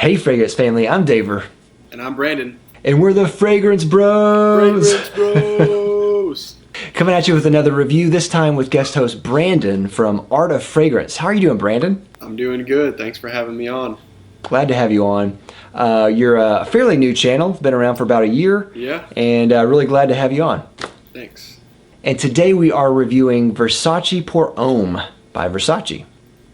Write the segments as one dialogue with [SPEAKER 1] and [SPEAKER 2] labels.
[SPEAKER 1] Hey Fragrance family, I'm Daver.
[SPEAKER 2] And I'm Brandon.
[SPEAKER 1] And we're the Fragrance Bros!
[SPEAKER 2] Fragrance Bros!
[SPEAKER 1] Coming at you with another review, this time with guest host Brandon from Art of Fragrance. How are you doing, Brandon?
[SPEAKER 2] I'm doing good. Thanks for having me on.
[SPEAKER 1] Glad to have you on. You're a fairly new channel, been around for about a year.
[SPEAKER 2] Yeah.
[SPEAKER 1] And really glad to have you on.
[SPEAKER 2] Thanks.
[SPEAKER 1] And today we are reviewing Versace Pour Homme by Versace.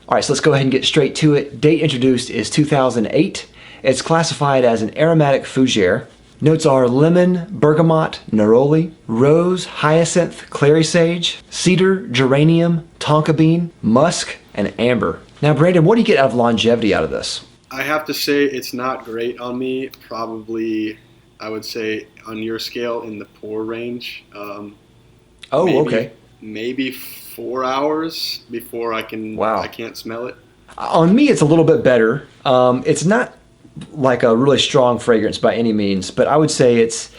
[SPEAKER 1] All right, so let's go ahead and get straight to it. Date introduced is 2008. It's classified as an aromatic fougere. Notes are lemon, bergamot, neroli, rose, hyacinth, clary sage, cedar, geranium, tonka bean, musk, and amber. Now, Brandon, what do you get out of longevity out of this?
[SPEAKER 2] I have to say it's not great on me. Probably, I would say on your scale in the pour range.
[SPEAKER 1] Okay.
[SPEAKER 2] Maybe 4 hours before I can.
[SPEAKER 1] Wow.
[SPEAKER 2] I can't smell it.
[SPEAKER 1] On me, it's a little bit better. It's not like a really strong fragrance by any means, but I would say it's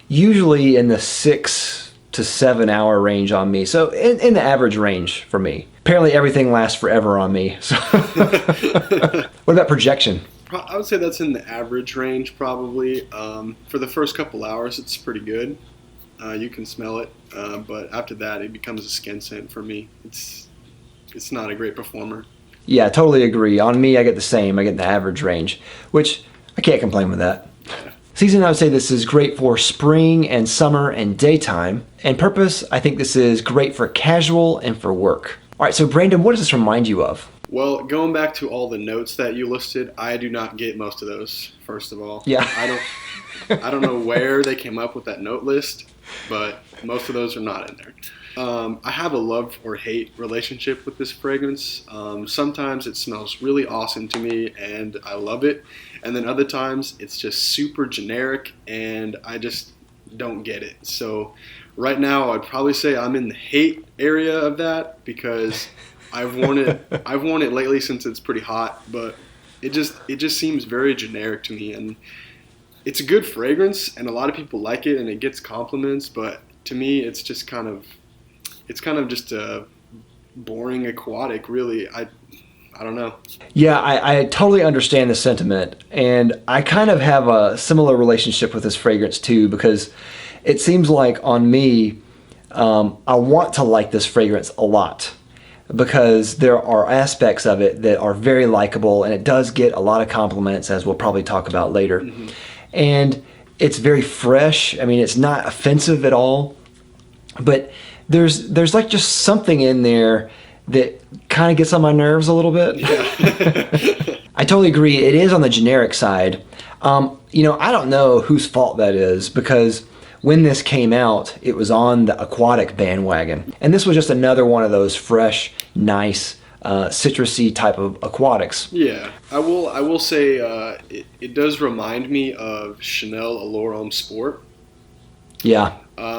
[SPEAKER 1] usually in the 6 to 7 hour range on me. So in the average range for me. Apparently everything lasts forever on me. So what about projection?
[SPEAKER 2] I would say that's in the average range probably. For the first couple hours, it's pretty good. You can smell it, but after that, it becomes a skin scent for me. It's not a great performer.
[SPEAKER 1] Yeah, I totally agree. On me, I get the same. I get the average range, which I can't complain with that. Season, I would say this is great for spring and summer and daytime. And purpose, I think this is great for casual and for work. All right, so Brandon, what does this remind you of?
[SPEAKER 2] Well, going back to all the notes that you listed, I do not get most of those, first of all.
[SPEAKER 1] Yeah.
[SPEAKER 2] I don't know where they came up with that note list, but most of those are not in there. I have a love or hate relationship with this fragrance. Sometimes it smells really awesome to me and I love it. And then other times it's just super generic and I just don't get it. So right now I'd probably say I'm in the hate area of that because I've worn it lately since it's pretty hot, but it just seems very generic to me. And it's a good fragrance and a lot of people like it and it gets compliments, but to me it's just kind of just a boring aquatic, really. I don't know.
[SPEAKER 1] Yeah, I totally understand the sentiment, and I kind of have a similar relationship with this fragrance too, because it seems like on me, I want to like this fragrance a lot because there are aspects of it that are very likable, and it does get a lot of compliments, as we'll probably talk about later. Mm-hmm. And it's very fresh. I mean, it's not offensive at all, but there's like just something in there that kind of gets on my nerves a little bit.
[SPEAKER 2] Yeah.
[SPEAKER 1] I totally agree. It is on the generic side. I don't know whose fault that is because when this came out, it was on the aquatic bandwagon. And this was just another one of those fresh, nice, citrusy type of aquatics.
[SPEAKER 2] Yeah, I will say it does remind me of Chanel Allure Homme Sport.
[SPEAKER 1] Yeah.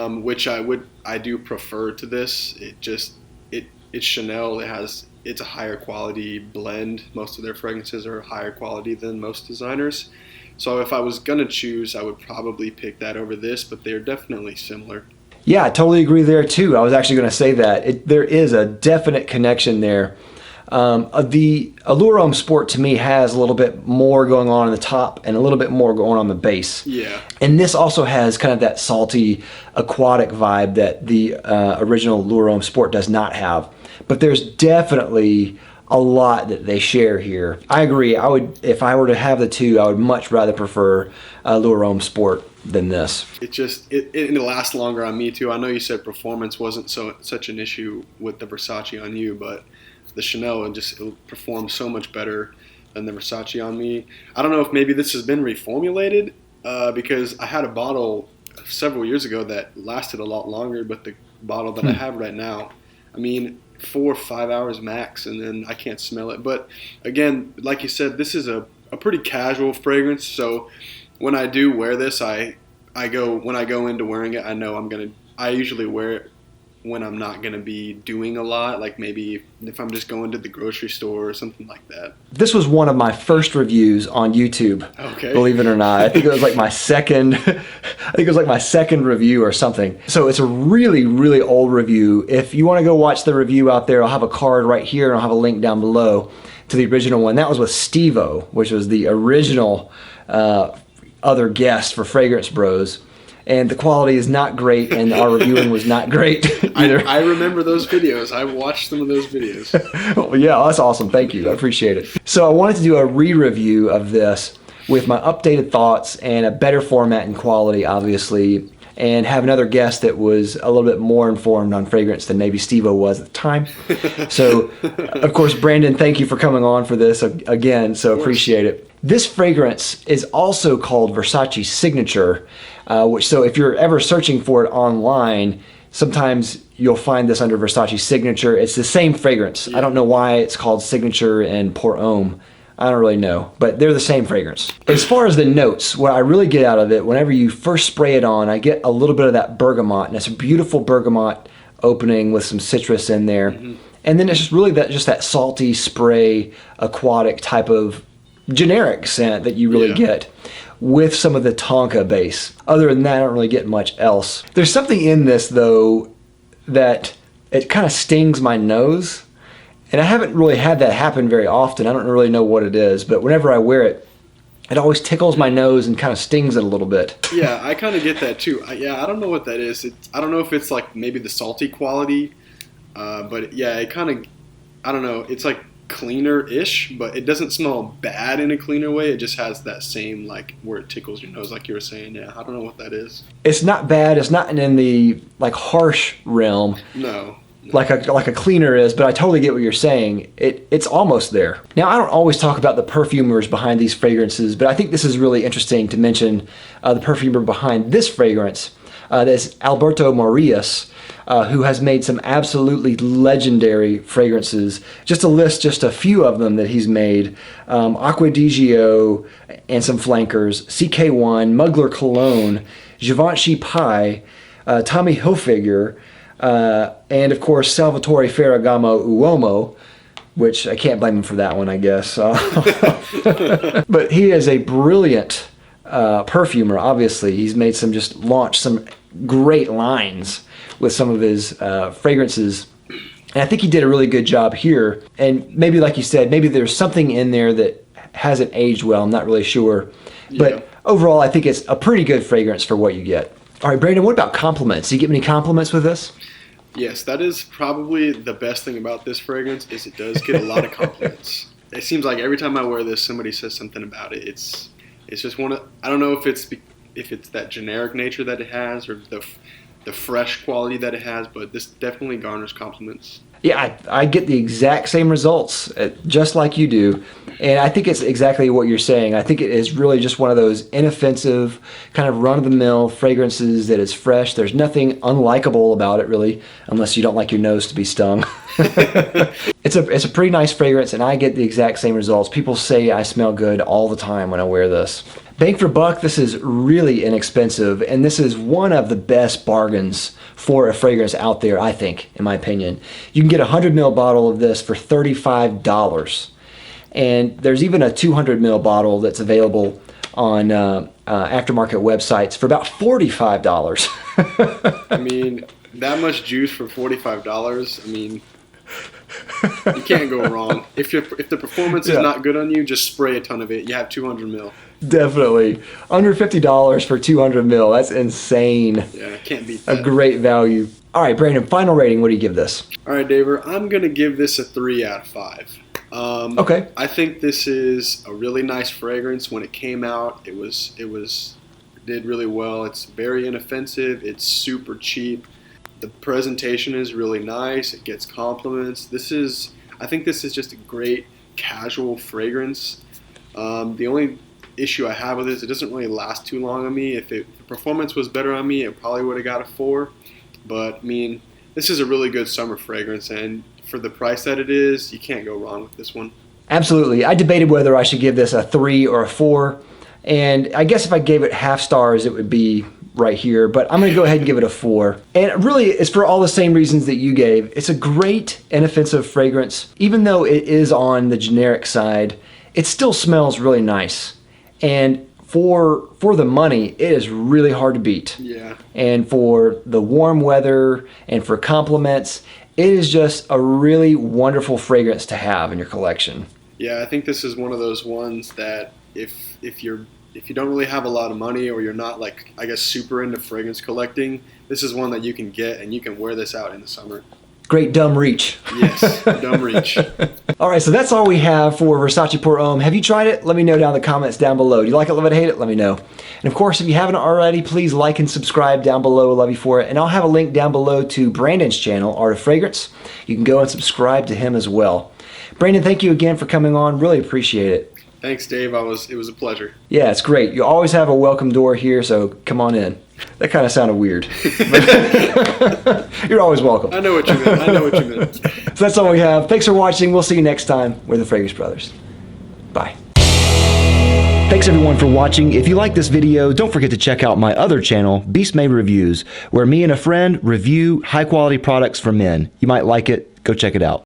[SPEAKER 2] Which I do prefer to this. It's Chanel. It's a higher quality blend. Most of their fragrances are higher quality than most designers. So if I was gonna choose, I would probably pick that over this, but they're definitely similar.
[SPEAKER 1] Yeah, I totally agree there too. I was actually going to say that. There is a definite connection there. The Allure Homme Sport to me has a little bit more going on in the top and a little bit more going on the base.
[SPEAKER 2] Yeah.
[SPEAKER 1] And this also has kind of that salty aquatic vibe that the original Allure Homme Sport does not have. But there's definitely a lot that they share here. I agree. If I were to have the two, I would much rather prefer Allure Homme Sport than this.
[SPEAKER 2] It lasts longer on me too. I know you said performance wasn't such an issue with the Versace on you, but the Chanel it performs so much better than the Versace on me. I don't know if maybe this has been reformulated because I had a bottle several years ago that lasted a lot longer, but the bottle that I have right now, I mean, 4 or 5 hours max, and then I can't smell it. But again, like you said, this is a pretty casual fragrance, so when I do wear this, when I go into wearing it, I know I usually wear it when I'm not going to be doing a lot, like maybe if I'm just going to the grocery store or something like that.
[SPEAKER 1] This was one of my first reviews on YouTube.
[SPEAKER 2] Okay.
[SPEAKER 1] Believe it or not. I think it was like my second review or something. So it's a really, really old review. If you want to go watch the review out there, I'll have a card right here and I'll have a link down below. to the original one. That was with Steve-O, which was the original other guest for Fragrance Bros. And the quality is not great, and our reviewing was not great either.
[SPEAKER 2] I remember those videos. I watched some of those videos.
[SPEAKER 1] Well, yeah, that's awesome. Thank you. I appreciate it. So I wanted to do a re-review of this with my updated thoughts and a better format and quality, obviously, and have another guest that was a little bit more informed on fragrance than maybe Steve-O was at the time. So, of course, Brandon, thank you for coming on for this again, so appreciate it. This fragrance is also called Versace Signature, so if you're ever searching for it online, sometimes you'll find this under Versace Signature. It's the same fragrance. I don't know why it's called Signature and Pour Homme. I don't really know, but they're the same fragrance. As far as the notes, what I really get out of it, whenever you first spray it on, I get a little bit of that bergamot, and it's a beautiful bergamot opening with some citrus in there. And then it's just really that salty spray, aquatic type of generic scent that you really get with some of the tonka base. Other than that, I don't really get much else. There's something in this, though, that it kind of stings my nose. And I haven't really had that happen very often. I don't really know what it is, but whenever I wear it, it always tickles my nose and kind of stings it a little bit.
[SPEAKER 2] Yeah, I kind of get that too. I don't know what that is. I don't know if it's like maybe the salty quality, but yeah, it kind of, I don't know. It's like cleaner-ish, but it doesn't smell bad in a cleaner way. It just has that same, like, where it tickles your nose, like you were saying. Yeah, I don't know what that is.
[SPEAKER 1] It's not bad. It's not in the like harsh realm.
[SPEAKER 2] No.
[SPEAKER 1] Like a cleaner is, but I totally get what you're saying. It's almost there. Now, I don't always talk about the perfumers behind these fragrances, but I think this is really interesting to mention the perfumer behind this fragrance. That's Alberto Morillas, who has made some absolutely legendary fragrances. Just to list just a few of them that he's made: Acqua di Gio and some flankers, CK1, Mugler Cologne, Givenchy Pie, Tommy Hilfiger, and of course Salvatore Ferragamo Uomo, which I can't blame him for that one, I guess. But he is a brilliant perfumer, obviously. He's made launched some great lines with some of his fragrances. And I think he did a really good job here. And maybe, like you said, maybe there's something in there that hasn't aged well. I'm not really sure. But overall, I think it's a pretty good fragrance for what you get. All right, Brandon, what about compliments? Do you get many compliments with this?
[SPEAKER 2] Yes, that is probably the best thing about this fragrance is it does get a lot of compliments. It seems like every time I wear this, somebody says something about it. It's just one of, I don't know if it's that generic nature that it has or the fresh quality that it has, but this definitely garners compliments.
[SPEAKER 1] Yeah, I get the exact same results, just like you do. And I think it's exactly what you're saying. I think it is really just one of those inoffensive, kind of run-of-the-mill fragrances that is fresh. There's nothing unlikable about it, really, unless you don't like your nose to be stung. It's a pretty nice fragrance, and I get the exact same results. People say I smell good all the time when I wear this. Bang for buck, this is really inexpensive, and this is one of the best bargains for a fragrance out there, I think, in my opinion. You can get a 100 ml bottle of this for $35. And there's even a 200 ml bottle that's available on aftermarket websites for about $45.
[SPEAKER 2] I mean, that much juice for $45, I mean, you can't go wrong. If the performance is not good on you, just spray a ton of it. You have 200 ml.
[SPEAKER 1] Definitely. Under $50 for 200 ml. That's insane.
[SPEAKER 2] Yeah, can't beat that.
[SPEAKER 1] A great value. All right, Brandon, final rating. What do you give this?
[SPEAKER 2] All right, David, I'm going to give this a 3 out of 5.
[SPEAKER 1] Okay.
[SPEAKER 2] I think this is a really nice fragrance. When it came out, it did really well. It's very inoffensive. It's super cheap. The presentation is really nice. It gets compliments. I think this is just a great casual fragrance. The only issue I have with this, it doesn't really last too long on me. If the performance was better on me, it probably would have got a 4. But I mean, this is a really good summer fragrance, and for the price that it is, you can't go wrong with this one.
[SPEAKER 1] Absolutely. I debated whether I should give this a 3 or a 4, and I guess if I gave it half stars, it would be right here, but I'm going to go ahead and give it a 4. And really, it's for all the same reasons that you gave. It's a great inoffensive fragrance. Even though it is on the generic side, it still smells really nice. And for the money, it is really hard to beat.
[SPEAKER 2] Yeah.
[SPEAKER 1] And for the warm weather and for compliments, it is just a really wonderful fragrance to have in your collection.
[SPEAKER 2] Yeah, I think this is one of those ones that if you don't really have a lot of money, or you're not, like, I guess, super into fragrance collecting, this is one that you can get and you can wear this out in the summer.
[SPEAKER 1] Great dumb reach.
[SPEAKER 2] Yes, dumb reach.
[SPEAKER 1] All right, so that's all we have for Versace Pour Homme. Have you tried it? Let me know down in the comments down below. Do you like it, love it, hate it? Let me know. And of course, if you haven't already, please like and subscribe down below. Love you for it. And I'll have a link down below to Brandon's channel, Art of Fragrance. You can go and subscribe to him as well. Brandon, thank you again for coming on. Really appreciate it.
[SPEAKER 2] Thanks, Dave. It was a pleasure.
[SPEAKER 1] Yeah, it's great. You always have a welcome door here, so come on in. That kind of sounded weird. You're always welcome.
[SPEAKER 2] I know what you meant.
[SPEAKER 1] So that's all we have. Thanks for watching. We'll see you next time. We're the Fragrance Brothers. Bye. Thanks everyone for watching. If you like this video, don't forget to check out my other channel, Beast Made Reviews, where me and a friend review high quality products for men. You might like it. Go check it out.